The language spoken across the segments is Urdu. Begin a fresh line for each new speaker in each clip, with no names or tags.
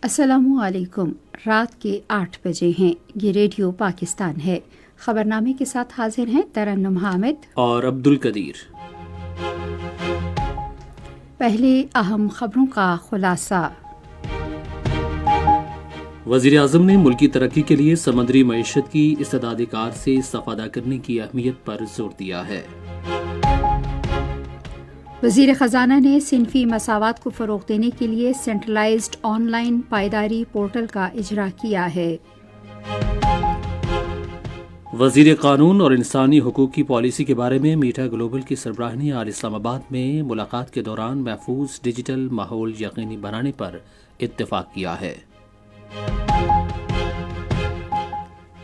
السلام علیکم۔ رات کے 8 بجے ہیں۔ یہ ریڈیو پاکستان ہے۔ خبرنامے کے ساتھ حاضر ہیں ترنم حامد
اور عبدالقدیر۔
پہلے اہم خبروں کا خلاصہ۔
وزیر اعظم نے ملکی ترقی کے لیے سمندری معیشت کی استعداد کار سے استفادہ کرنے کی اہمیت پر زور دیا ہے۔
وزیر خزانہ نے صنفی مساوات کو فروغ دینے کے لیے سینٹرلائزڈ آن لائن پائیداری پورٹل کا اجرا کیا ہے۔
وزیر قانون اور انسانی حقوق کی پالیسی کے بارے میں میٹا گلوبل کی سربراہ نے آج اسلام آباد میں ملاقات کے دوران محفوظ ڈیجیٹل ماحول یقینی بنانے پر اتفاق کیا ہے۔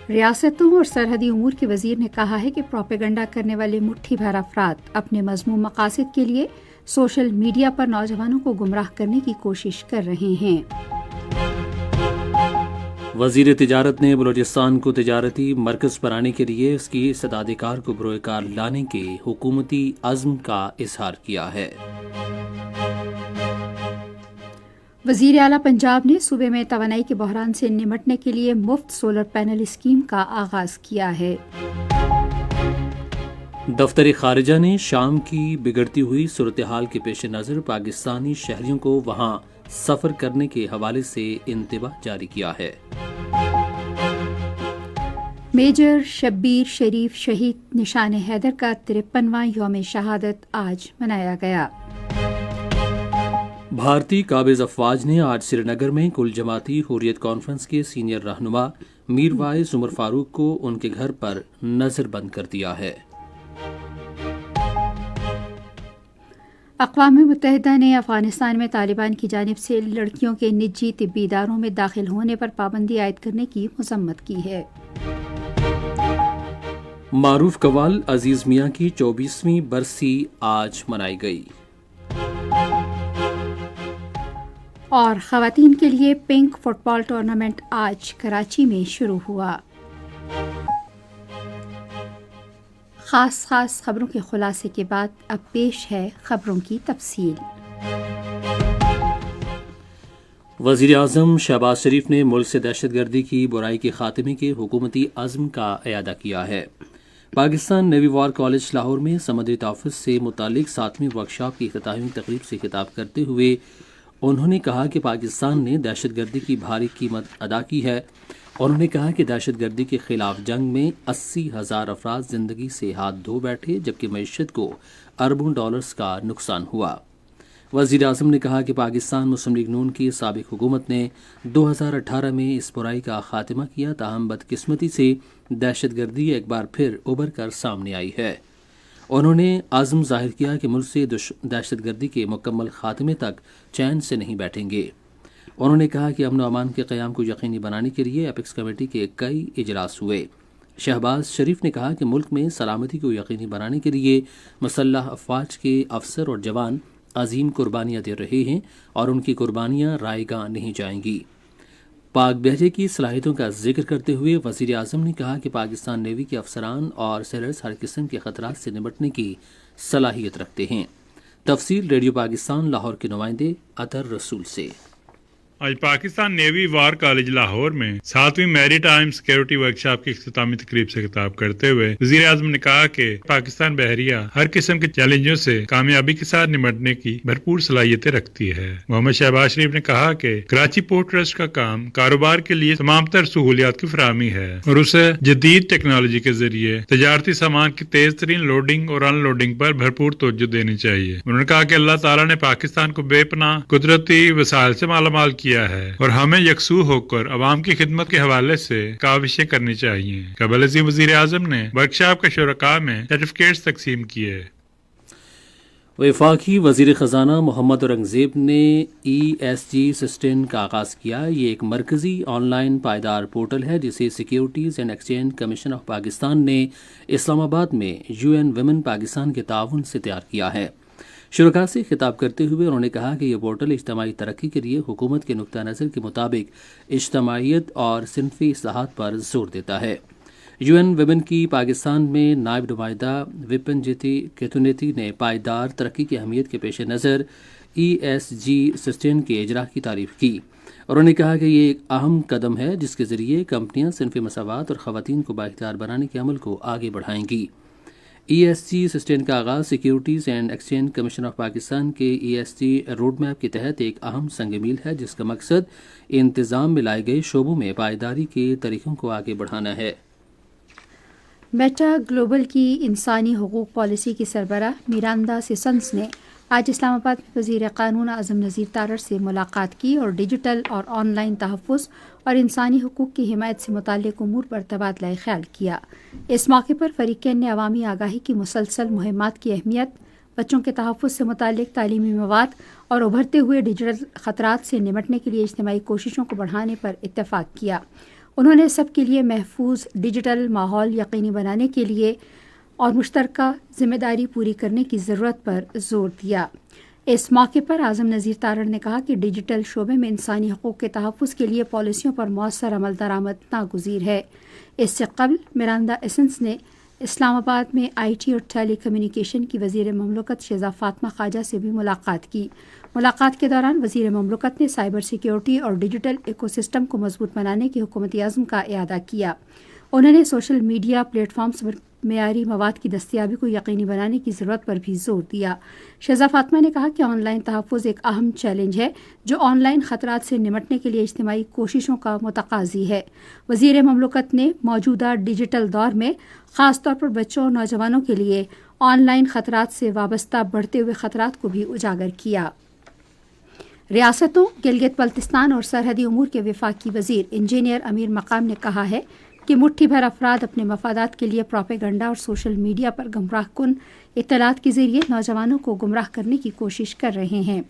ریاستوں اور سرحدی امور کے وزیر نے کہا ہے کہ پروپیگنڈا کرنے والے مٹھی بھر افراد اپنے مذموم مقاصد کے لیے سوشل میڈیا پر نوجوانوں کو گمراہ کرنے کی کوشش کر رہے ہیں۔
وزیر تجارت نے بلوچستان کو تجارتی مرکز بنانے کے لیے اس کی استعداد کار کو بروئے کار لانے کے حکومتی عزم کا اظہار کیا ہے۔
وزیر اعلیٰ پنجاب نے صوبے میں توانائی کے بحران سے نمٹنے کے لیے مفت سولر پینل اسکیم کا آغاز کیا ہے۔
دفتر خارجہ نے شام کی بگڑتی ہوئی صورتحال کے پیش نظر پاکستانی شہریوں کو وہاں سفر کرنے کے حوالے سے انتباہ جاری کیا ہے۔
میجر شبیر شریف شہید نشان حیدر کا 53واں یوم شہادت آج منایا گیا۔
بھارتی قابض افواج نے آج سری نگر میں کل جماعتی حریت کانفرنس کے سینئر رہنما میر وائز عمر فاروق کو ان کے گھر پر نظر بند کر دیا ہے۔
اقوام متحدہ نے افغانستان میں طالبان کی جانب سے لڑکیوں کے نجی طبی اداروں میں داخل ہونے پر پابندی عائد کرنے کی مذمت کی ہے۔
معروف قوال عزیز میاں کی 24ویں برسی آج منائی گئی۔
اور خواتین کے لیے پنک فٹ بال ٹورنامنٹ آج کراچی میں شروع ہوا۔ خاص خبروں کے خلاصے کے بعد اب پیش ہے خبروں کی تفصیل۔
وزیر اعظم شہباز شریف نے ملک سے دہشت گردی کی برائی کے خاتمے کے حکومتی عزم کا اعادہ کیا ہے۔ Pakistan navy war college Lahore میں سمندری تحفظ سے متعلق 7ویں ورکشاپ کی اختتامی تقریب سے خطاب کرتے ہوئے انہوں نے کہا کہ پاکستان نے دہشت گردی کی بھاری قیمت ادا کی ہے۔ انہوں نے کہا کہ دہشت گردی کے خلاف جنگ میں 80,000 افراد زندگی سے ہاتھ دھو بیٹھے جبکہ معیشت کو اربوں ڈالرز کا نقصان ہوا۔ وزیر اعظم نے کہا کہ پاکستان مسلم لیگ نون کی سابق حکومت نے 2018 میں اس برائی کا خاتمہ کیا، تاہم بدقسمتی سے دہشت گردی ایک بار پھر ابھر کر سامنے آئی ہے۔ انہوں نے عزم ظاہر کیا کہ ملک سے دہشت گردی کے مکمل خاتمے تک چین سے نہیں بیٹھیں گے۔ انہوں نے کہا کہ امن و امان کے قیام کو یقینی بنانے کے لیے اپیکس کمیٹی کے کئی اجلاس ہوئے۔ شہباز شریف نے کہا کہ ملک میں سلامتی کو یقینی بنانے کے لیے مسلح افواج کے افسر اور جوان عظیم قربانیاں دے رہے ہیں اور ان کی قربانیاں رائے گاں نہیں جائیں گی۔ پاک بحریہ کی صلاحیتوں کا ذکر کرتے ہوئے وزیر اعظم نے کہا کہ پاکستان نیوی کے افسران اور سیلرز ہر قسم کے خطرات سے نمٹنے کی صلاحیت رکھتے ہیں۔ تفصیل ریڈیو پاکستان لاہور کے نمائندے اطہر رسول سے۔
آج Pakistan navy war college Lahore میں 7ویں میری ٹائم سیکیورٹی ورکشاپ کی اختتامی تقریب سے خطاب کرتے ہوئے وزیر اعظم نے کہا کہ پاکستان بحریہ ہر قسم کے چیلنجوں سے کامیابی کے ساتھ نمٹنے کی بھرپور صلاحیتیں رکھتی ہے۔ محمد شہباز شریف نے کہا کہ کراچی پورٹ ٹرسٹ کا کام کاروبار کے لیے تمام تر سہولیات کی فراہمی ہے اور اسے جدید ٹیکنالوجی کے ذریعے تجارتی سامان کی تیز ترین لوڈنگ اور ان لوڈنگ پر بھرپور توجہ دینی چاہیے۔ انہوں نے کہا کہ اللہ تعالیٰ نے پاکستان کو بے پناہ قدرتی وسائل سے مالا مال کیا ہے اور ہمیں یکسو ہو کر عوام کی خدمت کے حوالے سے کاوشیں کرنی چاہیے۔ قبل ازیں وزیر اعظم نے ورکشاپ کے شرکاء میں سرٹیفکیٹس تقسیم کیے۔
وفاقی وزیر خزانہ محمد اورنگزیب نے ESG سسٹین کا آغاز کیا۔ یہ ایک مرکزی آن لائن پائیدار پورٹل ہے جسے securities and exchange commission of Pakistan نے اسلام آباد میں UN ویمن پاکستان کے تعاون سے تیار کیا ہے۔ شرکاء سے خطاب کرتے ہوئے انہوں نے کہا کہ یہ پورٹل اجتماعی ترقی کے لیے حکومت کے نقطہ نظر کے مطابق اجتماعیت اور صنفی اصلاحات پر زور دیتا ہے۔ UN ویمن کی پاکستان میں نائب نمائندہ وپن جیتی کیتونیتی نے پائیدار ترقی کی اہمیت کے پیش نظر ESG سسٹین کے اجرا کی تعریف کی۔ انہوں نے کہا کہ یہ ایک اہم قدم ہے جس کے ذریعے کمپنیاں صنفی مساوات اور خواتین کو بااختیار بنانے کے عمل کو آگے بڑھائیں گی۔ ESG سسٹین کا آغاز securities and exchange commission of Pakistan کے ESG روڈ میپ کے تحت ایک اہم سنگ میل ہے جس کا مقصد انتظام میں لائے گئے شعبوں میں پائیداری کے طریقوں کو آگے بڑھانا ہے۔
میٹا گلوبل کی انسانی حقوق پالیسی کی سربراہ میراندا سیسنس نے آج اسلام آباد میں وزیر قانون اعظم نذیر تارڑ سے ملاقات کی اور ڈیجیٹل اور آن لائن تحفظ اور انسانی حقوق کی حمایت سے متعلق امور پر تبادلہ خیال کیا۔ اس موقع پر فریقین نے عوامی آگاہی کی مسلسل مہمات کی اہمیت، بچوں کے تحفظ سے متعلق تعلیمی مواد اور ابھرتے ہوئے ڈیجیٹل خطرات سے نمٹنے کے لیے اجتماعی کوششوں کو بڑھانے پر اتفاق کیا۔ انہوں نے سب کے لیے محفوظ ڈیجیٹل ماحول یقینی بنانے کے لیے اور مشترکہ ذمہ داری پوری کرنے کی ضرورت پر زور دیا۔ اس موقع پر اعظم نذیر تارڑ نے کہا کہ ڈیجیٹل شعبے میں انسانی حقوق کے تحفظ کے لیے پالیسیوں پر مؤثر عمل درآمد ناگزیر ہے۔ اس سے قبل میراندا ایسنس نے اسلام آباد میں IT اور ٹیلی کمیونیکیشن کی وزیر مملکت شہزہ فاطمہ خواجہ سے بھی ملاقات کی۔ ملاقات کے دوران وزیر مملکت نے سائبر سیکیورٹی اور ڈیجیٹل ایکو سسٹم کو مضبوط بنانے کے حکومتی عزم کا اعادہ کیا۔ انہوں نے سوشل میڈیا پلیٹ فارمز پر معیاری مواد کی دستیابی کو یقینی بنانے کی ضرورت پر بھی زور دیا۔ شہزہ فاطمہ نے کہا کہ آن لائن تحفظ ایک اہم چیلنج ہے جو آن لائن خطرات سے نمٹنے کے لیے اجتماعی کوششوں کا متقاضی ہے۔ وزیر مملکت نے موجودہ ڈیجیٹل دور میں خاص طور پر بچوں اور نوجوانوں کے لیے آن لائن خطرات سے وابستہ بڑھتے ہوئے خطرات کو بھی اجاگر کیا۔ ریاستوں گلگت بلتستان اور سرحدی امور کے وفاقی وزیر انجینئر امیر مقام نے کہا ہے کہ مٹھی بھر افراد اپنے مفادات کے لیے پروپیگنڈا اور سوشل میڈیا پر گمراہ کن اطلاعات کے ذریعے نوجوانوں کو گمراہ کرنے کی کوشش کر رہے ہیں۔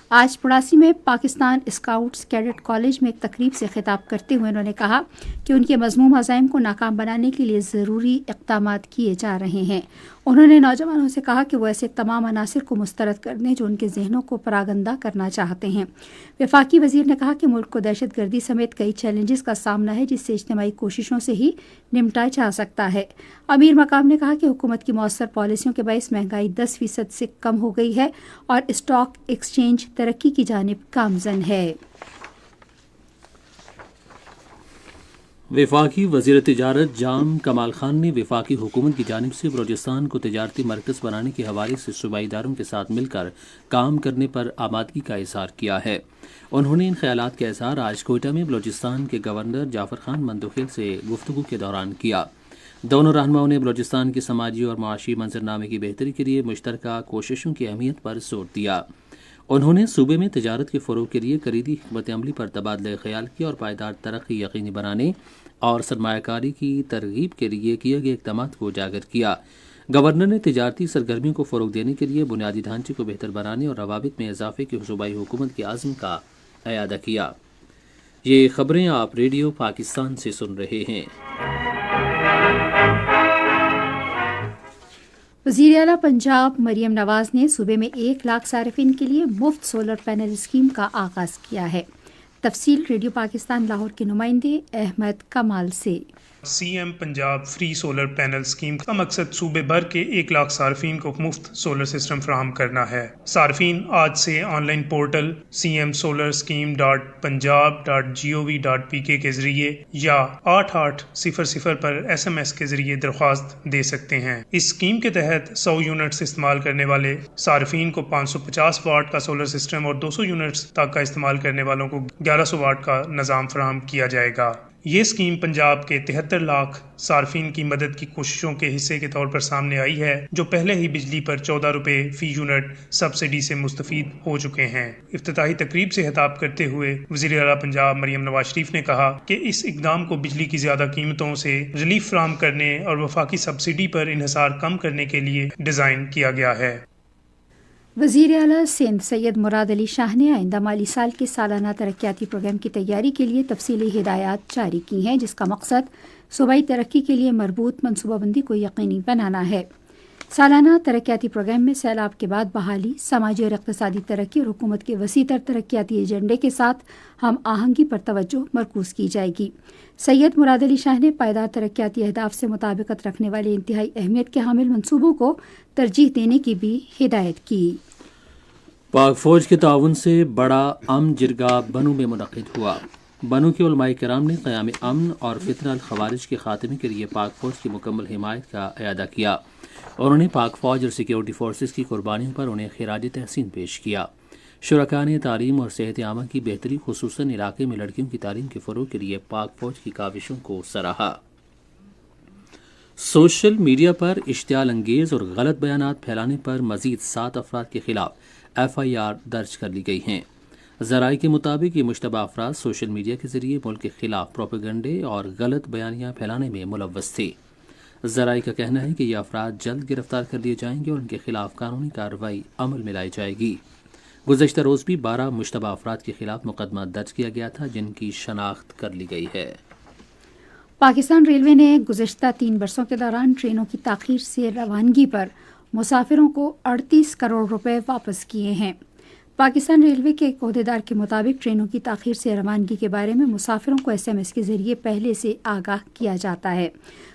آج پڑاسی میں پاکستان اسکاؤٹس کیڈٹ کالج میں ایک تقریب سے خطاب کرتے ہوئے انہوں نے کہا کہ ان کے مذموم عزائم کو ناکام بنانے کے لیے ضروری اقدامات کیے جا رہے ہیں۔ انہوں نے نوجوانوں سے کہا کہ وہ ایسے تمام عناصر کو مسترد کر دیں جو ان کے ذہنوں کو پراگندہ کرنا چاہتے ہیں۔ وفاقی وزیر نے کہا کہ ملک کو دہشت گردی سمیت کئی چیلنجز کا سامنا ہے جس سے اجتماعی کوششوں سے ہی نمٹا جا سکتا ہے۔ امیر مقام نے کہا کہ حکومت کی مؤثر پالیسیوں کے باعث مہنگائی 10% سے کم ہو گئی ہے اور اسٹاک ایکسچینج ترقی کی جانب گامزن ہے۔
وفاقی وزیر تجارت جام کمال خان نے وفاقی حکومت کی جانب سے بلوچستان کو تجارتی مرکز بنانے کے حوالے سے صوبائی اداروں کے ساتھ مل کر کام کرنے پر آمادگی کا اظہار کیا ہے۔ انہوں نے ان خیالات کا اظہار آج کوئٹہ میں بلوچستان کے گورنر جعفر خان مندوخیل سے گفتگو کے دوران کیا۔ دونوں رہنماؤں نے بلوچستان کے سماجی اور معاشی منظرنامے کی بہتری کے لیے مشترکہ کوششوں کی اہمیت پر زور دیا۔ انہوں نے صوبے میں تجارت کے فروغ کے لیے کلیدی حکمت عملی پر تبادلہ خیال کیا اور پائیدار ترقی یقینی بنانے اور سرمایہ کاری کی ترغیب کے لیے کیے گئے اقدامات کو اجاگر کیا۔ گورنر نے تجارتی سرگرمیوں کو فروغ دینے کے لیے بنیادی ڈھانچے کو بہتر بنانے اور روابط میں اضافے کے صوبائی حکومت کے عزم کا اعادہ کیا۔ یہ خبریں آپ ریڈیو پاکستان سے سن رہے ہیں۔
وزیر اعلیٰ پنجاب مریم نواز نے صوبے میں 1 لاکھ صارفین کے لیے مفت سولر پینل اسکیم کا آغاز کیا ہے۔ تفصیل ریڈیو پاکستان لاہور کے نمائندے احمد کمال سے۔
CM Punjab free solar panel scheme کا مقصد صوبے بھر کے 1 لاکھ صارفین کو مفت سولر سسٹم فراہم کرنا ہے۔ صارفین آج سے آن لائن پورٹل cmsolarscheme.punjab.gov.pk کے ذریعے یا 8800 پر SMS کے ذریعے درخواست دے سکتے ہیں۔ اس اسکیم کے تحت 100 یونٹس استعمال کرنے والے صارفین کو 550 واٹ کا سولر سسٹم اور 200 یونٹس تک کا استعمال کرنے والوں کو 1100 واٹ کا نظام فراہم کیا جائے گا۔ یہ اسکیم پنجاب کے 73 لاکھ صارفین کی مدد کی کوششوں کے حصے کے طور پر سامنے آئی ہے جو پہلے ہی بجلی پر 14 روپے فی یونٹ سبسڈی سے مستفید ہو چکے ہیں۔ افتتاحی تقریب سے خطاب کرتے ہوئے وزیر اعلیٰ پنجاب مریم نواز شریف نے کہا کہ اس اقدام کو بجلی کی زیادہ قیمتوں سے ریلیف فراہم کرنے اور وفاقی سبسڈی پر انحصار کم کرنے کے لیے ڈیزائن کیا گیا ہے۔
وزیر اعلیٰ سندھ سید مراد علی شاہ نے آئندہ مالی سال کے سالانہ ترقیاتی پروگرام کی تیاری کے لیے تفصیلی ہدایات جاری کی ہیں جس کا مقصد صوبائی ترقی کے لیے مربوط منصوبہ بندی کو یقینی بنانا ہے۔ سالانہ ترقیاتی پروگرام میں سیلاب کے بعد بحالی، سماجی اور اقتصادی ترقی اور حکومت کے وسیع تر ترقیاتی ایجنڈے کے ساتھ ہم آہنگی پر توجہ مرکوز کی جائے گی۔ سید مراد علی شاہ نے پائیدار ترقیاتی اہداف سے مطابقت رکھنے والے انتہائی اہمیت کے حامل منصوبوں کو ترجیح دینے کی بھی ہدایت کی۔
پاک فوج کے تعاون سے بڑا امن جرگہ بنو میں منعقد ہوا۔ بنو کے علماء کرام نے قیام امن اور فتنہ الخوارج کے خاتمے کے لیے پاک فوج کی مکمل حمایت کا اعادہ کیا۔ انہوں نے پاک فوج اور سیکیورٹی فورسز کی قربانیوں پر انہیں خراج تحسین پیش کیا۔ شرکاء نے تعلیم اور صحت عامہ کی بہتری، خصوصاً علاقے میں لڑکیوں کی تعلیم کے فروغ کے لیے پاک فوج کی کاوشوں کو سراہا۔ سوشل میڈیا پر اشتعال انگیز اور غلط بیانات پھیلانے پر مزید 7 افراد کے خلاف FIR درج کر لی گئی ہیں۔ ذرائع کے مطابق یہ مشتبہ افراد سوشل میڈیا کے ذریعے ملک کے خلاف پروپیگنڈے اور غلط بیانیاں پھیلانے میں ملوث تھے۔ ذرائع کا کہنا ہے کہ یہ افراد جلد گرفتار کر لیے جائیں گے اور ان کے خلاف قانونی کارروائی عمل میں لائی جائے گی۔ گزشتہ روز بھی 12 مشتبہ افراد کے خلاف مقدمہ درج کیا گیا تھا، جن کی شناخت کر لی گئی ہے۔
پاکستان ریلوے نے گزشتہ 3 برسوں کے دوران ٹرینوں کی تاخیر سے روانگی پر مسافروں کو 38 کروڑ روپے واپس کیے ہیں۔ پاکستان ریلوے کے ایک عہدیدار کے مطابق ٹرینوں کی تاخیر سے روانگی کے بارے میں مسافروں کو SMS کے ذریعے پہلے سے آگاہ کیا جاتا ہے۔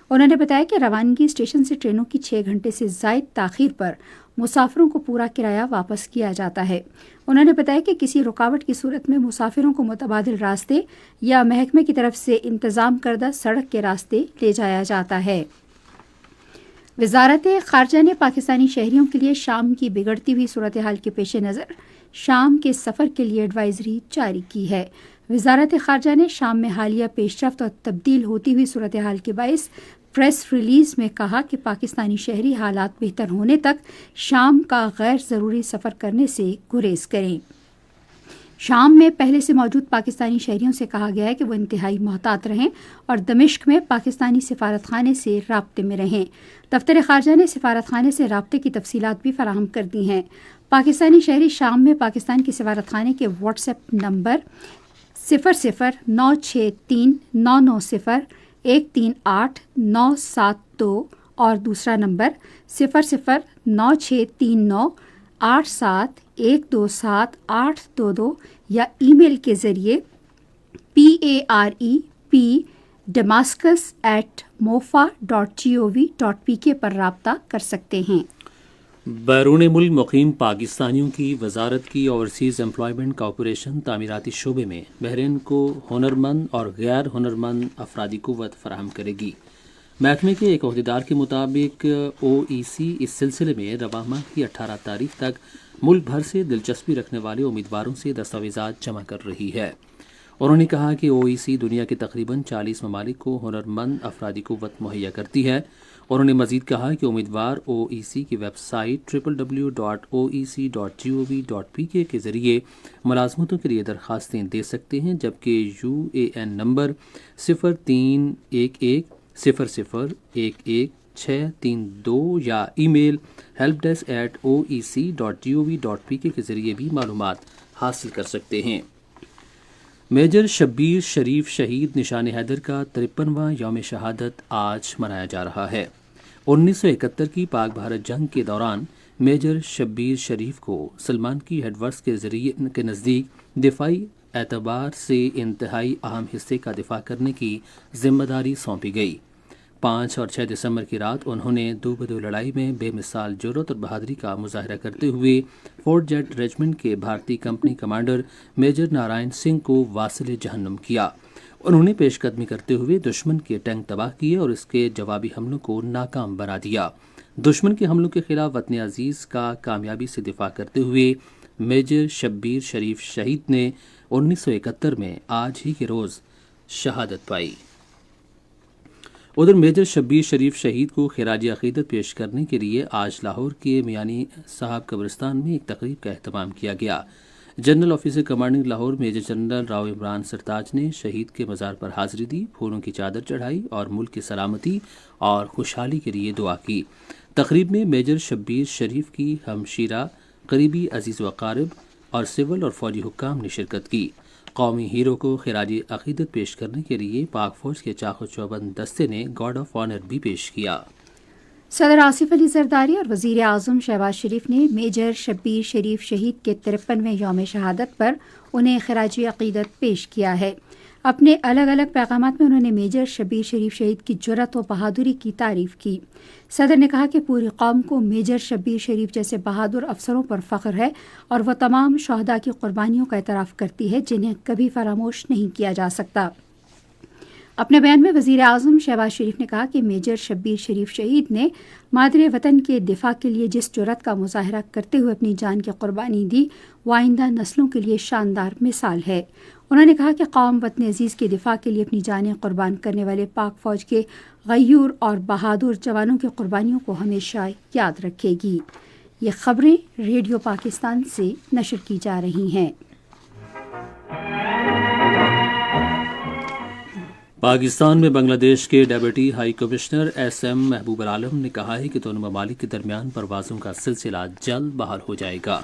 انہوں نے بتایا کہ روانگی اسٹیشن سے ٹرینوں کی 6 گھنٹے سے زائد تاخیر پر مسافروں کو پورا کرایہ واپس کیا جاتا ہے۔ انہوں نے بتایا کہ کسی رکاوٹ کی صورت میں مسافروں کو متبادل راستے یا محکمے کی طرف سے انتظام کردہ سڑک کے راستے لے جایا جاتا ہے۔ وزارت خارجہ نے پاکستانی شہریوں کے لیے شام کی بگڑتی ہوئی صورتحال کے پیش نظر شام کے سفر کے لیے ایڈوائزری جاری کی ہے۔ وزارت خارجہ نے شام میں حالیہ پیش رفت اور تبدیل ہوتی ہوئی صورتحال کے باعث پریس ریلیز میں کہا کہ پاکستانی شہری حالات بہتر ہونے تک شام کا غیر ضروری سفر کرنے سے گریز کریں۔ شام میں پہلے سے موجود پاکستانی شہریوں سے کہا گیا ہے کہ وہ انتہائی محتاط رہیں اور دمشق میں پاکستانی سفارت خانے سے رابطے میں رہیں۔ دفتر خارجہ نے سفارت خانے سے رابطے کی تفصیلات بھی فراہم کر دی ہیں۔ پاکستانی شہری شام میں پاکستان کی سفارت خانے کے واٹس ایپ نمبر 009639013892 اور دوسرا نمبر 00963987127822 یا ای میل کے ذریعے parep@mofa.gov.pk پر رابطہ کر سکتے ہیں۔
بیرون ملک مقیم پاکستانیوں کی وزارت کی اوورسیز امپلائمنٹ کارپوریشن تعمیراتی شعبے میں بحرین کو ہنرمند اور غیر ہنرمند افرادی قوت فراہم کرے گی۔ محکمے کے ایک عہدیدار کے مطابق OEC اس سلسلے میں رواں ماہ کی 18 تاریخ تک ملک بھر سے دلچسپی رکھنے والے امیدواروں سے دستاویزات جمع کر رہی ہے۔ انہوں نے کہا کہ OEC دنیا کے تقریباً 40 ممالک کو ہنرمند افرادی قوت مہیا کرتی ہے۔ انہوں نے مزید کہا کہ امیدوار OEC کی ویب سائٹ www.oec.gov.pk کے ذریعے ملازمتوں کے لیے درخواستیں دے سکتے ہیں، جبکہ UAN نمبر 0311001162 یا ای میل helpdesk@oec.gov.pk کے ذریعے بھی معلومات حاصل کر سکتے ہیں۔ میجر شبیر شریف شہید نشان حیدر کا 53واں یوم شہادت آج منایا جا رہا ہے۔ 1971 کی پاک بھارت جنگ کے دوران میجر شبیر شریف کو سلمان کی ہیڈ ورکس کے ذریعے کے نزدیک دفاعی اعتبار سے انتہائی اہم حصے کا دفاع کرنے کی ذمہ داری سونپی گئی۔ 5 اور 6 دسمبر کی رات انہوں نے دو بدو لڑائی میں بے مثال جرأت اور بہادری کا مظاہرہ کرتے ہوئے فورٹ جیٹ ریجمنٹ کے بھارتی company commander major Narayan Singh کو واصل جہنم کیا۔ انہوں نے پیش قدمی کرتے ہوئے دشمن کے ٹینک تباہ کیے اور اس کے جوابی حملوں کو ناکام بنا دیا۔ دشمن کے حملوں کے خلاف وطن عزیز کا کامیابی سے دفاع کرتے ہوئے میجر شبیر شریف شہید نے 1971 میں آج ہی کے روز شہادت پائی۔ ادھر میجر شبیر شریف شہید کو خراج عقیدت پیش کرنے کے لیے آج لاہور کے میانی صاحب قبرستان میں ایک تقریب کا اہتمام کیا گیا۔ General officer commanding Lahore major general Rao Imran Sartaj نے شہید کے مزار پر حاضری دی، پھولوں کی چادر چڑھائی اور ملک کی سلامتی اور خوشحالی کے لیے دعا کی۔ تقریب میں میجر شبیر شریف کی ہمشیرہ، قریبی عزیز و اقارب اور سول اور فوجی حکام نے شرکت کی۔ قومی ہیرو کو خراج عقیدت پیش کرنے کے لیے پاک فوج کے چاق و چوبند دستے نے گارڈ آف آنر بھی پیش کیا۔
صدر آصف علی زرداری اور وزیر اعظم شہباز شریف نے میجر شبیر شریف شہید کے 53ویں یوم شہادت پر انہیں خراج عقیدت پیش کیا ہے۔ اپنے الگ الگ پیغامات میں انہوں نے میجر شبیر شریف شہید کی جرأت و بہادری کی تعریف کی۔ صدر نے کہا کہ پوری قوم کو میجر شبیر شریف جیسے بہادر افسروں پر فخر ہے اور وہ تمام شہداء کی قربانیوں کا اعتراف کرتی ہے جنہیں کبھی فراموش نہیں کیا جا سکتا۔ اپنے بیان میں وزیر اعظم شہباز شریف نے کہا کہ میجر شبیر شریف شہید نے مادر وطن کے دفاع کے لیے جس جرأت کا مظاہرہ کرتے ہوئے اپنی جان کی قربانی دی وہ آئندہ نسلوں کے لیے شاندار مثال ہے۔ انہوں نے کہا کہ قوم وطن عزیز کے دفاع کے لیے اپنی جانیں قربان کرنے والے پاک فوج کے غیور اور بہادر جوانوں کی قربانیوں کو ہمیشہ یاد رکھے گی۔ یہ خبریں ریڈیو پاکستان سے نشر کی جا رہی ہیں۔
پاکستان میں بنگلہ دیش کے deputy high commissioner S M Mahbub ul Alam نے کہا ہے کہ دونوں ممالک کے درمیان پروازوں کا سلسلہ جلد بحال ہو جائے گا۔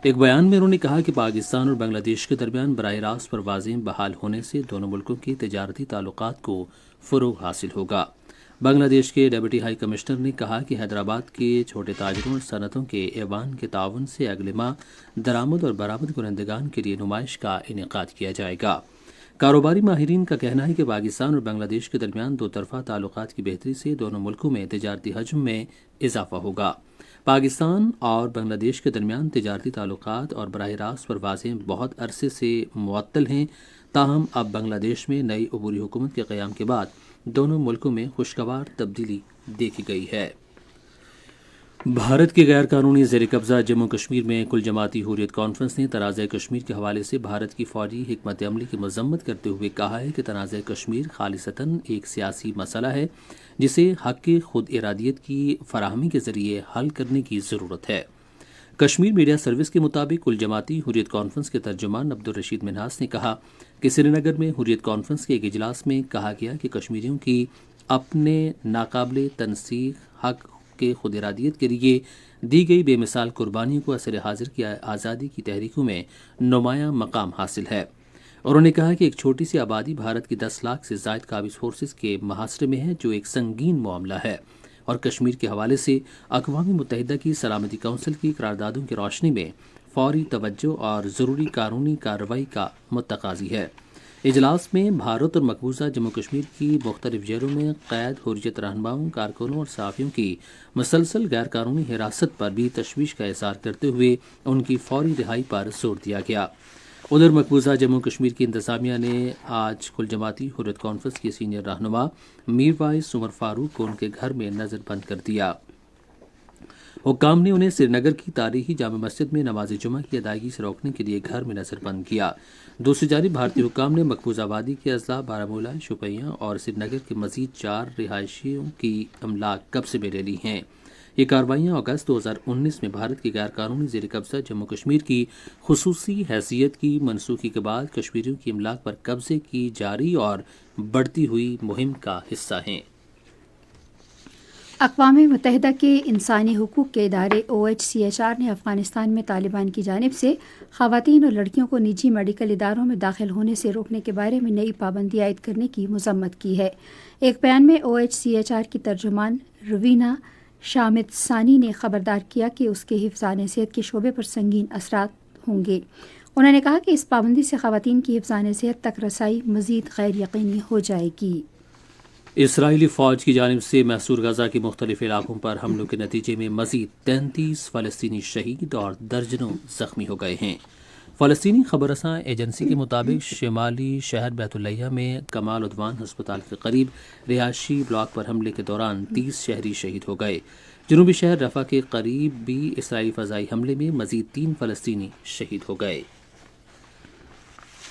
ایک بیان میں انہوں نے کہا کہ پاکستان اور بنگلہ دیش کے درمیان براہ راست پروازیں بحال ہونے سے دونوں ملکوں کے تجارتی تعلقات کو فروغ حاصل ہوگا۔ بنگلہ دیش کے ڈپٹی ہائی کمشنر نے کہا کہ حیدرآباد کے چھوٹے تاجروں اور صنعتوں کے ایوان کے تعاون سے اگلے ماہ درآمد اور برآمد کنندگان کے لیے نمائش کا انعقاد کیا جائے گا۔ کاروباری ماہرین کا کہنا ہے کہ پاکستان اور بنگلہ دیش کے درمیان دو طرفہ تعلقات کی بہتری سے دونوں ملکوں میں تجارتی حجم میں اضافہ ہوگا۔ پاکستان اور بنگلہ دیش کے درمیان تجارتی تعلقات اور براہ راست پروازیں بہت عرصے سے معطل ہیں، تاہم اب بنگلہ دیش میں نئی عبوری حکومت کے قیام کے بعد دونوں ملکوں میں خوشگوار تبدیلی دیکھی گئی ہے۔ بھارت کے غیر قانونی زیر قبضہ جموں کشمیر میں کل جماعتی حریت کانفرنس نے تنازع کشمیر کے حوالے سے بھارت کی فوجی حکمت عملی کی مذمت کرتے ہوئے کہا ہے کہ تنازع کشمیر خالصتاً ایک سیاسی مسئلہ ہے جسے حق خود ارادیت کی فراہمی کے ذریعے حل کرنے کی ضرورت ہے۔ کشمیر میڈیا سروس کے مطابق کل جماعتی حریت کانفرنس کے ترجمان عبدالرشید منہاس نے کہا کہ سری نگر میں حریت کانفرنس کے ایک اجلاس میں کہا گیا کہ کشمیریوں کی اپنے ناقابل تنسیق حق کے خود ارادیت کے لیے دی گئی بے مثال قربانیوں کو عصر حاضر کی آزادی کی تحریکوں میں نمایاں مقام حاصل ہے۔ انہوں نے کہا کہ ایک چھوٹی سی آبادی بھارت کی 10 لاکھ سے زائد قابض فورسز کے محاصرے میں ہے، جو ایک سنگین معاملہ ہے، اور کشمیر کے حوالے سے اقوام متحدہ کی سلامتی کونسل کی قراردادوں کی روشنی میں فوری توجہ اور ضروری قانونی کارروائی کا متقاضی ہے۔ اجلاس میں بھارت اور مقبوضہ جموں کشمیر کی مختلف جیلوں میں قید حریت رہنماؤں، کارکنوں اور صحافیوں کی مسلسل غیر قانونی حراست پر بھی تشویش کا اظہار کرتے ہوئے ان کی فوری رہائی پر زور دیا گیا۔ ادھر مقبوضہ جموں کشمیر کی انتظامیہ نے آج کل جماعتی حریت کانفرنس کے سینئر رہنما میر وائس عمر فاروق کو ان کے گھر میں نظر بند کر دیا۔ حکام نے انہیں سری نگر کی تاریخی جامع مسجد میں نماز جمعہ کی ادائیگی سے روکنے کے لیے گھر میں نظر بند کیا۔ دوسری جانب بھارتی حکام نے مقبوضہ وادی کے اضلاع بارہمولہ، شوپیاں اور سری نگر کے مزید 4 رہائشیوں کی املاک قبضے میں لے لی ہیں۔ یہ کارروائیاں اگست 2019 میں بھارت کی غیر قانونی زیر قبضہ جموں کشمیر کی خصوصی حیثیت کی منسوخی کے بعد کشمیریوں کی املاک پر قبضے کی جاری اور بڑھتی ہوئی مہم کا حصہ ہیں۔
اقوام متحدہ کے انسانی حقوق کے ادارے OHCHR نے افغانستان میں طالبان کی جانب سے خواتین اور لڑکیوں کو نجی میڈیکل اداروں میں داخل ہونے سے روکنے کے بارے میں نئی پابندی عائد کرنے کی مذمت کی ہے۔ ایک بیان میں OHCHR کی ترجمان روینہ شامت ثانی نے خبردار کیا کہ اس کے حفظان صحت کے شعبے پر سنگین اثرات ہوں گے۔ انہوں نے کہا کہ اس پابندی سے خواتین کی حفظان صحت تک رسائی مزید غیر یقینی ہو جائے گی۔
اسرائیلی فوج کی جانب سے محصور غزہ کے مختلف علاقوں پر حملوں کے نتیجے میں مزید 33 فلسطینی شہید اور درجنوں زخمی ہو گئے ہیں۔ فلسطینی خبر رساں ایجنسی کے مطابق شمالی شہر بیت اللحیہ میں کمال عدوان ہسپتال کے قریب رہائشی بلاک پر حملے کے دوران 30 شہری شہید ہو گئے۔ جنوبی شہر رفح کے قریب بھی اسرائیلی فضائی حملے میں مزید 3 فلسطینی شہید ہو گئے۔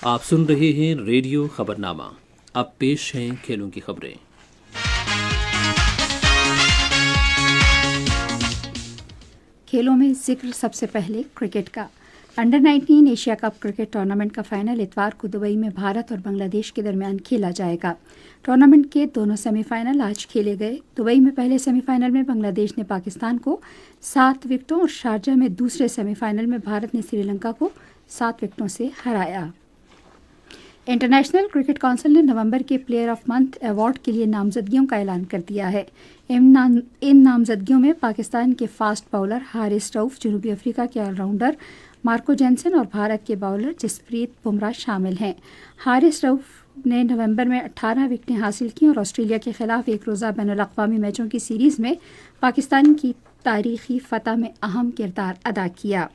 آپ سن رہے ہیں ریڈیو خبرنامہ۔ اب پیش ہیں کھیلوں کی خبریں۔
کھیلوں میں ذکر سب سے پہلے کرکٹ کا۔ انڈر-19 ایشیا کپ کرکٹ ٹورنامنٹ کا فائنل اتوار کو دبئی میں بھارت اور بنگلہ دیش کے درمیان کھیلا جائے گا۔ ٹورنامنٹ کے دونوں سیمی فائنل آج کھیلے گئے۔ دبئی میں پہلے سیمی فائنل میں بنگلہ دیش نے پاکستان کو 7 وکٹوں اور شارجہ میں دوسرے سیمی فائنل میں بھارت نے سری لنکا کو 7 وکٹوں سے ہرایا۔ انٹرنیشنل کرکٹ کونسل نے نومبر کے پلیئر آف منتھ ایوارڈ کے لیے نامزدگیوں کا اعلان کر دیا ہے۔ ان نامزدگیوں میں پاکستان کے فاسٹ باؤلر حارث رؤف، جنوبی افریقہ کے آل راؤنڈر مارکو جینسن اور بھارت کے باؤلر جسپریت بمراہ شامل ہیں۔ حارث رؤف نے نومبر میں 18 وکٹیں حاصل کیں اور آسٹریلیا کے خلاف ایک روزہ بین الاقوامی میچوں کی سیریز میں پاکستان کی تاریخی فتح میں اہم کردار ادا کیا۔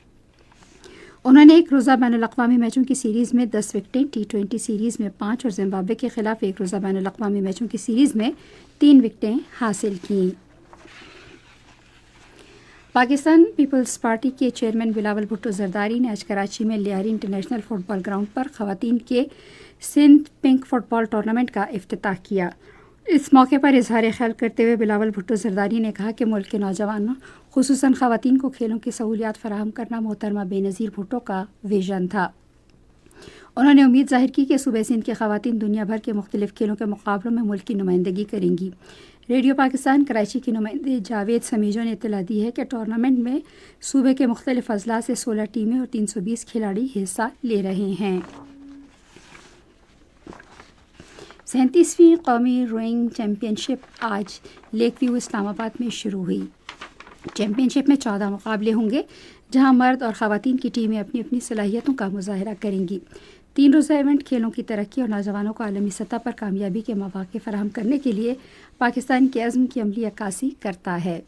انہوں نے ایک روزہ بین الاقوامی میچوں کی سیریز میں 10 وکٹیں، T20 سیریز میں 5 اور زمبابوے کے خلاف ایک روزہ بین الاقوامی میچوں کی سیریز میں 3 وکٹیں حاصل کیں۔ پاکستان پیپلز پارٹی کے چیئرمین بلاول بھٹو زرداری نے آج کراچی میں لیاری انٹرنیشنل فٹ بال گراؤنڈ پر خواتین کے سندھ پنک فٹ بال ٹورنامنٹ کا افتتاح کیا۔ اس موقع پر اظہار خیال کرتے ہوئے بلاول بھٹو زرداری نے کہا کہ ملک کے نوجوانوں خصوصاً خواتین کو کھیلوں کی سہولیات فراہم کرنا محترمہ بے نظیر بھٹو کا ویژن تھا۔ انہوں نے امید ظاہر کی کہ صوبہ سندھ کے خواتین دنیا بھر کے مختلف کھیلوں کے مقابلوں میں ملک کی نمائندگی کریں گی۔ ریڈیو پاکستان کراچی کے نمائندے جاوید سمیجو نے اطلاع دی ہے کہ ٹورنامنٹ میں صوبے کے مختلف اضلاع سے 16 ٹیمیں اور 320 کھلاڑی حصہ لے رہے ہیں۔ 37ویں قومی روئنگ چیمپئن شپ آج لیک ویو اسلام آباد میں شروع ہوئی۔ چیمپئن شپ میں 14 مقابلے ہوں گے جہاں مرد اور خواتین کی ٹیمیں اپنی اپنی صلاحیتوں کا مظاہرہ کریں گی۔ 3 روزہ ایونٹ کھیلوں کی ترقی اور نوجوانوں کو عالمی سطح پر کامیابی کے مواقع فراہم کرنے کے لیے پاکستان کے عزم کی عملی عکاسی کرتا ہے۔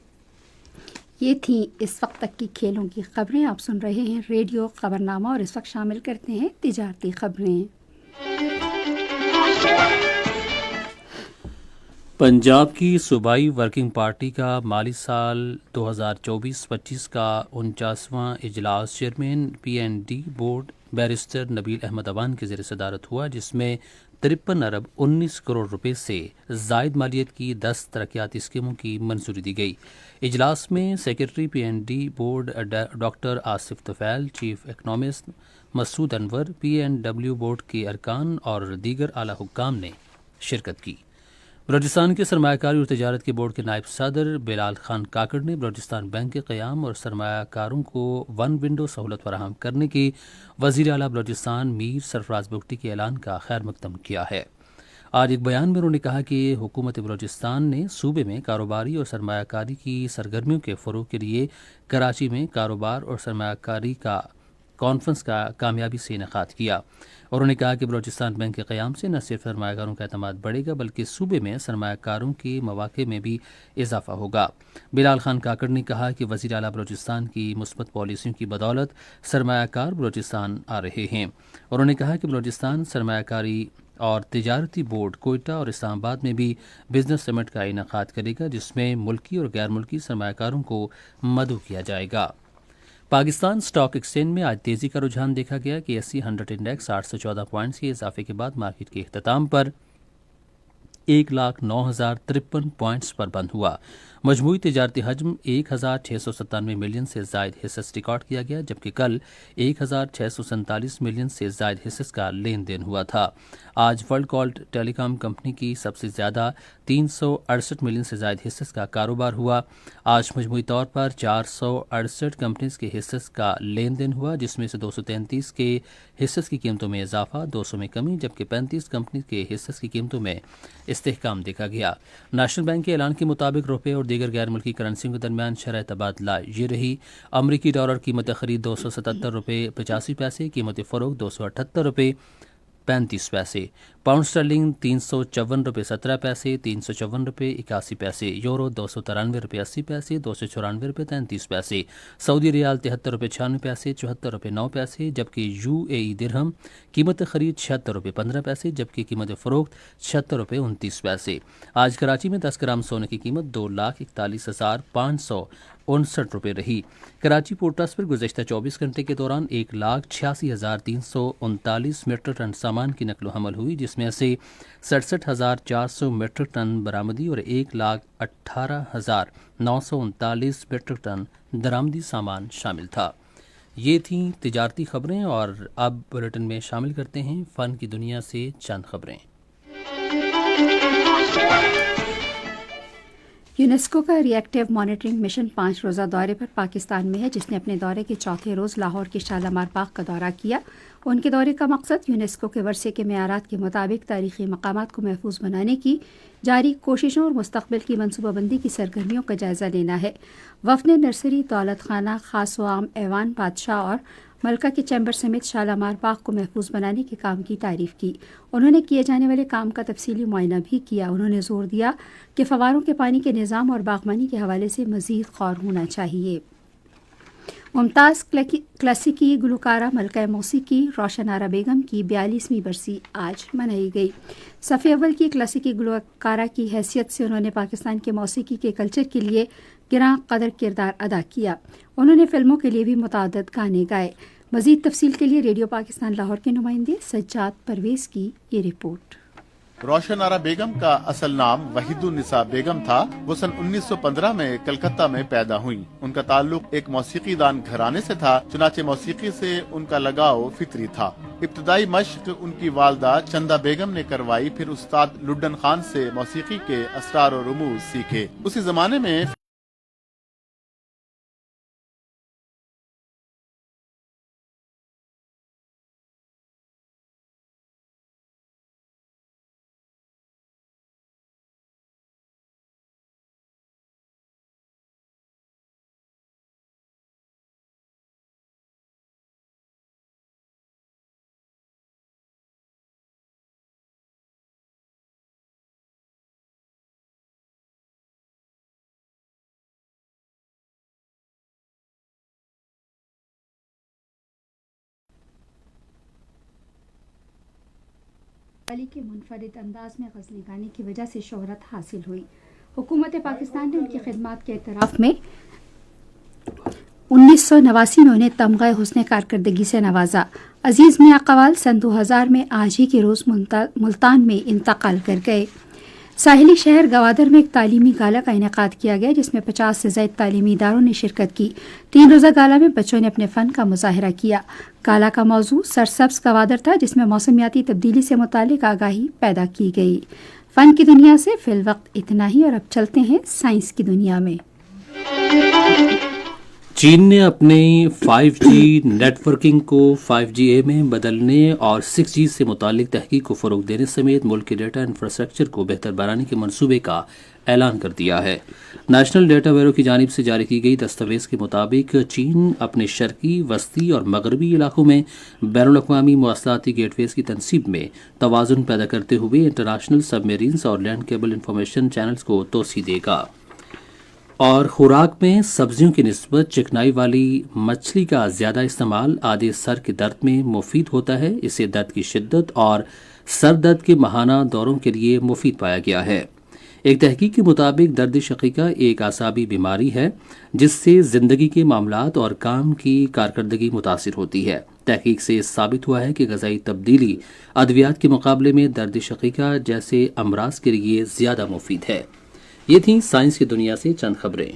یہ تھیں اس وقت تک کی کھیلوں کی خبریں۔ آپ سن رہے ہیں ریڈیو خبرنامہ اور اس وقت شامل کرتے ہیں تجارتی خبریں۔
پنجاب کی صوبائی ورکنگ پارٹی کا مالی سال 2024-25 کا 49واں اجلاس چیئرمین PND بورڈ بیرسٹر نبیل احمد اوان کے زیر صدارت ہوا، جس میں 53 ارب 19 کروڑ روپے سے زائد مالیت کی 10 ترقیاتی اسکیموں کی منظوری دی گئی۔ اجلاس میں secretary PND board doctor Asif Tufail, chief economist Masood Anwar, PNW board کے ارکان اور دیگر اعلی حکام نے شرکت کی۔ بلوچستان کے سرمایہ کاری اور تجارت کے بورڈ کے نائب صدر بلال خان کاکڑ نے بلوچستان بینک کے قیام اور سرمایہ کاروں کو ون ونڈو سہولت فراہم کرنے کی وزیر اعلیٰ بلوچستان میر سرفراز بگٹی کے اعلان کا خیر مقدم کیا ہے۔ آج ایک بیان میں انہوں نے کہا کہ حکومت بلوچستان نے صوبے میں کاروباری اور سرمایہ کاری کی سرگرمیوں کے فروغ کے لیے کراچی میں کاروبار اور سرمایہ کاری کا کانفرنس کا کامیابی سے انعقاد کیا۔ اور انہوں نے کہا کہ بلوچستان بینک کے قیام سے نہ صرف سرمایہ کاروں کا اعتماد بڑھے گا بلکہ صوبے میں سرمایہ کاروں کے مواقع میں بھی اضافہ ہوگا۔ بلال خان کاکڑ نے کہا کہ وزیر اعلیٰ بلوچستان کی مثبت پالیسیوں کی بدولت سرمایہ کار بلوچستان آ رہے ہیں۔ اور انہوں نے کہا کہ بلوچستان سرمایہ کاری اور تجارتی بورڈ کوئٹہ اور اسلام آباد میں بھی بزنس سمٹ کا انعقاد کرے گا، جس میں ملکی اور غیر ملکی سرمایہ کاروں کو مدعو کیا جائے گا۔ پاکستان اسٹاک ایکسچینج میں آج تیزی کا رجحان دیکھا گیا کہ BSE 100 انڈیکس 814 پوائنٹس کے اضافے کے بعد مارکیٹ کے اختتام پر 1,09,053 پوائنٹس پر بند ہوا۔ مجموعی تجارتی حجم 1,697 ملین سے زائد حصص ریکارڈ کیا گیا، جبکہ کل 1,647 ملین سے زائد حصص کا لین دین ہوا تھا۔ آج ورلڈ کالڈ ٹیلی کام کمپنی کی سب سے زیادہ 368 ملین سے زائد حصص کا کاروبار ہوا۔ آج مجموعی طور پر 468 کمپنیز کے حصص کا لین دین ہوا، جس میں سے 233 کے حصص کی قیمتوں میں اضافہ، 200 میں کمی، جبکہ 35 کمپنیز کے حصص کی قیمتوں میں استحکام دیکھا گیا۔ نیشنل بینک کے اعلان کے مطابق روپے اور دیگر غیر ملکی کرنسیوں کے درمیان شرح تبادلہ یہ رہی: امریکی ڈالر قیمت خرید 277 روپے 85 پیسے، قیمت فروخت 278 روپے 35 پیسے، پاؤنڈ اسٹرلنگ 354 روپے 17 پیسے، 354 روپے 81 پیسے، یورو 293 روپے 80 پیسے، 294 روپے 33 پیسے، سعودی ریال 73 روپے 96 پیسے، 74 روپے 9 پیسے، جبکہ UAE درہم قیمت خرید 76 روپے 15 پیسے، جبکہ قیمت فروخت 76 روپے 29 پیسے۔ آج کراچی میں 10 گرام سونے کی قیمت 2,41,559 روپے رہی۔ کراچی پورٹ ٹرسٹ پر گزشتہ 24 گھنٹے کے دوران 1,86,339 میٹرک ٹن سامان کی نقل و حمل ہوئی، جس میں سے 67,400 میٹرک ٹن برآمدی اور 1,18,939 میٹرک ٹن درآمدی سامان شامل تھا۔ یہ تھیں تجارتی خبریں، اور اب بلیٹن میں شامل کرتے ہیں فن کی دنیا سے چند خبریں۔
یونیسکو کا ری ایکٹیو مانیٹرنگ مشن 5 روزہ دورے پر پاکستان میں ہے، جس نے اپنے دورے کے چوتھے روز لاہور کے شالامار باغ کا دورہ کیا۔ ان کے دورے کا مقصد یونیسکو کے ورثے کے معیارات کے مطابق تاریخی مقامات کو محفوظ بنانے کی جاری کوششوں اور مستقبل کی منصوبہ بندی کی سرگرمیوں کا جائزہ لینا ہے۔ وفد نے نرسری، دولت خانہ، خاص و عام ایوان بادشاہ اور ملکہ کے چیمبر سمیت شالامار باغ کو محفوظ بنانے کے کام کی تعریف کی. انہوں نے کیے جانے والے کام کا تفصیلی معائنہ بھی کیا. انہوں نے زور دیا کہ فواروں کے پانی کے نظام اور باغبانی کے حوالے سے مزید غور ہونا چاہیے. ممتاز کلاسیکی گلوکارہ ملکہ موسیقی روشن آرا بیگم کی 42ویں برسی آج منائی گئی. صف اول کی کلاسیکی گلوکارہ کی حیثیت سے انہوں نے پاکستان کے موسیقی کے کلچر کے لیے گراں قدر کردار ادا کیا. انہوں نے فلموں کے لیے بھی متعدد گانے گائے. مزید تفصیل کے لیے ریڈیو پاکستان لاہور کے نمائندے سجاد پرویز کی یہ رپورٹ.
روشن آرا بیگم کا اصل نام وحید النساء بیگم تھا. وہ سن 1915 میں کلکتہ میں پیدا ہوئیں. ان کا تعلق ایک موسیقی دان گھرانے سے تھا، چنانچہ موسیقی سے ان کا لگاؤ فطری تھا. ابتدائی مشق ان کی والدہ چندہ بیگم نے کروائی، پھر استاد لڈن خان سے موسیقی کے اسرار و رموز سیکھے. اسی زمانے میں
علی کے منفرد انداز میں غزلیں گانے کی وجہ سے شہرت حاصل ہوئی. حکومت پاکستان نے ان کی خدمات کے اعتراف میں 1989 میں انہیں تمغہ حسن کارکردگی سے نوازا. عزیز میاں قوال سن 2000 میں آج ہی کے روز ملتان میں انتقال کر گئے. ساحلی شہر گوادر میں ایک تعلیمی گالا کا انعقاد کیا گیا جس میں 50 سے زائد تعلیمی اداروں نے شرکت کی. 3 روزہ گالا میں بچوں نے اپنے فن کا مظاہرہ کیا. گالا کا موضوع سرسبز گوادر تھا جس میں موسمیاتی تبدیلی سے متعلق آگاہی پیدا کی گئی. فن کی دنیا سے فی الوقت اتنا ہی اور اب چلتے ہیں سائنس کی دنیا میں.
چین نے اپنے 5G نیٹ ورکنگ کو 5G میں بدلنے اور 6G سے متعلق تحقیق کو فروغ دینے سمیت ملک کے ڈیٹا انفراسٹرکچر کو بہتر بنانے کے منصوبے کا اعلان کر دیا ہے. نیشنل ڈیٹا بیورو کی جانب سے جاری کی گئی دستاویز کے مطابق چین اپنے شرقی، وسطی اور مغربی علاقوں میں بین الاقوامی مواصلاتی گیٹ ویز کی تنصیب میں توازن پیدا کرتے ہوئے انٹرنیشنل سب میرینز اور لینڈ کیبل انفارمیشن چینلز کو توسیع دے گا. اور خوراک میں سبزیوں کی نسبت چکنائی والی مچھلی کا زیادہ استعمال آدھے سر کے درد میں مفید ہوتا ہے. اسے درد کی شدت اور سر درد کے ماہانہ دوروں کے لیے مفید پایا گیا ہے. ایک تحقیق کے مطابق درد شقیقہ ایک اعصابی بیماری ہے جس سے زندگی کے معاملات اور کام کی کارکردگی متاثر ہوتی ہے. تحقیق سے ثابت ہوا ہے کہ غذائی تبدیلی ادویات کے مقابلے میں درد شقیقہ جیسے امراض کے لیے زیادہ مفید ہے. یہ تھیں سائنس کی دنیا سے چند خبریں.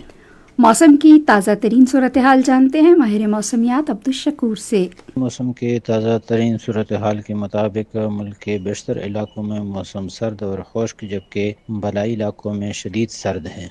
موسم کی تازہ ترین صورتحال جانتے ہیں ماہر موسمیات عبدالشکور سے.
موسم کے تازہ ترین صورتحال کے مطابق ملک کے بیشتر علاقوں میں موسم سرد اور خشک جبکہ بالائی علاقوں میں شدید سرد ہے.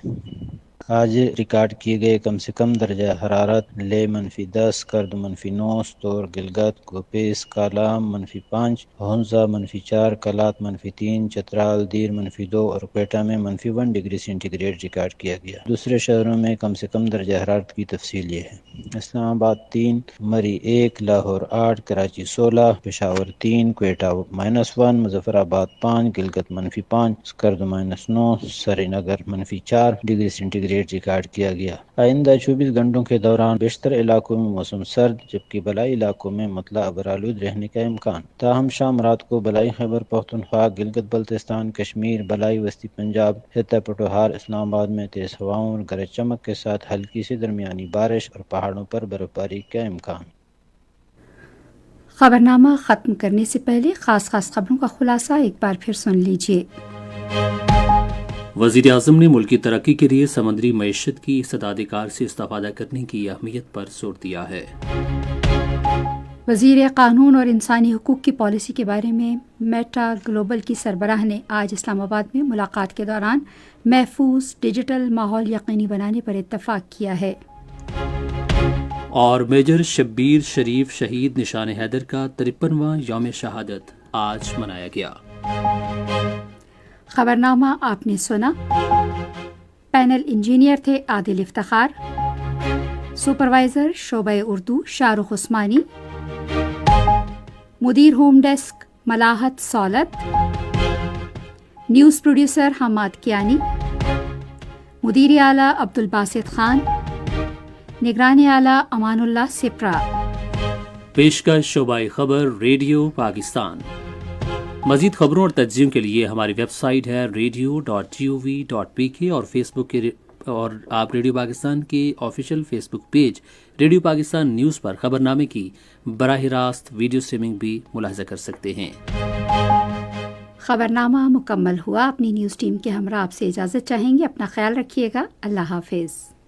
آج ریکارڈ کیے گئے کم سے کم درجہ حرارت لے -10، کرد -9، ستور گلگت کوپیس کالام -5، ہنزا -4، کلات -3، چترال دیر -2 اور کوئٹہ میں -1 ڈگری سینٹی گریڈ ریکارڈ کیا گیا. دوسرے شہروں میں کم سے کم درجہ حرارت کی تفصیل یہ ہے: اسلام آباد 3، مری 1، Lahore 8، Karachi 16، Peshawar 3، Quetta -1، Muzaffarabad 5، Gilgit -5، Skardu -9، Srinagar -4 degree centigrade record کیا گیا. آئندہ 24 گھنٹوں کے دوران بیشتر علاقوں میں موسم سرد جبکہ بالائی علاقوں میں مطلع ابرآلود رہنے کا امکان. تاہم شام رات کو بالائی خیبر پختونخوا، گلگت بلتستان، کشمیر، بالائی وسطی پنجاب، خطہ پٹوہار، اسلام آباد میں تیز ہواؤں اور گرج چمک کے ساتھ ہلکی سے درمیانی بارش اور پہاڑوں پر برف باری کا امکان.
خبرنامہ ختم کرنے سے پہلے خاص خبروں کا خلاصہ ایک بار پھر سن لیجیے.
وزیر اعظم نے ملک کی ترقی کے لیے سمندری معیشت کی استعداد کار سے استفادہ کرنے کی اہمیت پر زور دیا ہے.
وزیر قانون اور انسانی حقوق کی پالیسی کے بارے میں میٹا گلوبل کی سربراہ نے آج اسلام آباد میں ملاقات کے دوران محفوظ ڈیجیٹل ماحول یقینی بنانے پر اتفاق کیا ہے.
اور میجر شبیر شریف شہید نشان حیدر کا 53واں یوم شہادت آج منایا گیا.
خبرنامہ آپ نے سنا. پینل انجینئر تھے عادل افتخار. سپروائزر شعبہ اردو شارخ عثمانی، مدیر home desk Malahat Saulat, news producer Hammad Kiani, مدیر اعلیٰ عبدالباسط خان، نگران اعلیٰ امان اللہ سپرا۔
پیشکش شعبہ خبر ریڈیو پاکستان۔ مزید خبروں اور تجزیوں کے لیے ہماری ویب سائٹ ہے radio.gov.pk اور فیس بک کے اور آپ ریڈیو پاکستان کے آفیشیل فیس بک پیج ریڈیو پاکستان نیوز پر خبرنامے کی براہ راست ویڈیو اسٹریمنگ بھی ملاحظہ کر سکتے ہیں۔
خبرنامہ مکمل ہوا۔ اپنی نیوز ٹیم کے ہمراہ آپ سے اجازت چاہیں گے۔ اپنا خیال رکھیے گا۔ اللہ حافظ۔